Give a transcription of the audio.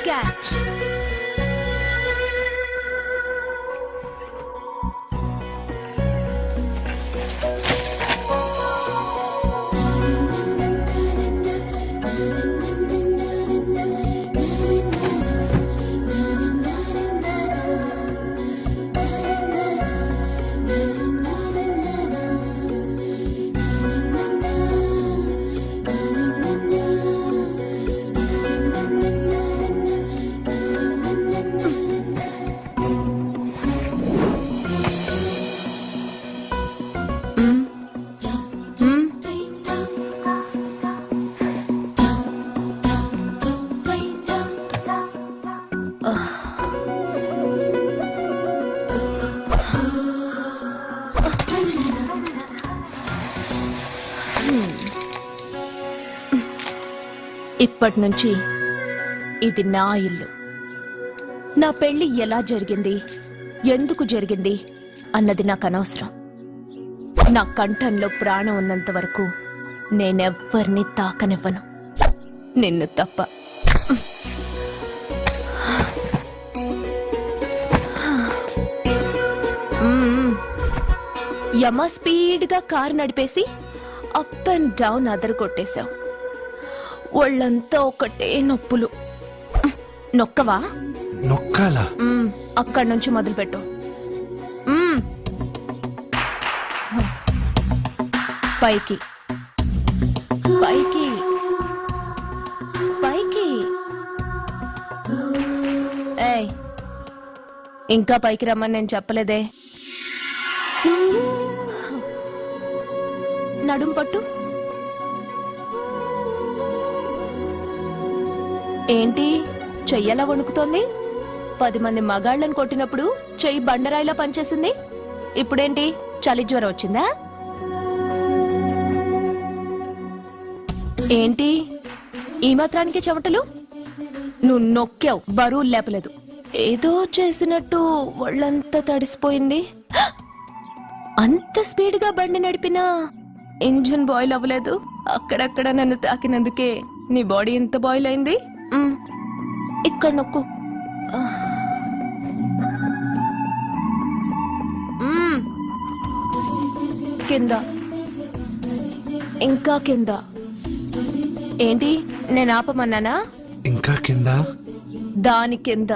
Catch. ఇప్పటి నుంచి ఇది నా ఇల్లు. నా పెళ్లి ఎలా జరిగింది, ఎందుకు జరిగింది అన్నది నాకు అనవసరం. నా కంఠంలో ప్రాణం ఉన్నంత వరకు నేనెవ్వరిని తాకనివ్వను, నిన్ను తప్ప. యమ స్పీడ్గా కారు నడిపేసి అప్ అండ్ డౌన్ అదరు కొట్టేశావు. ఒళ్ళంతా ఒకటే నొప్పులు. నొక్కవా? నొక్కాలా? అక్కడి నుంచి మొదలుపెట్టు. పైకి పైకి పైకి. ఏయ్, ఇంకా పైకి రమ్మని నేను చెప్పలేదే. నడుం పట్టు. ఏంటి చెయ్యలా వణుకుతోంది? 10 మంది మగాళ్ళని కొట్టినప్పుడు చెయ్యి బండరాయిలా పనిచేసింది. ఇప్పుడేంటి చలి జ్వరం వచ్చిందా? ఏంటి ఈ మాత్రానికి చెమటలు? నువ్వు నొక్కావు, బరువు లేపలేదు. ఏదో చేసినట్టు ఒళ్ళంతా తడిసిపోయింది. అంత స్పీడ్గా బండి నడిపినా ఇంజిన్ బాయిల్ అవ్వలేదు. అక్కడక్కడ నన్ను తాకినందుకే నీ బాడీ ఎంత బాయిల్ అయింది. ఇక్కడ నొక్కు. కింద, ఇంకా కింద. ఏంటి నేను ఆపమన్నానా? ఇంకా కింద, దాని కింద.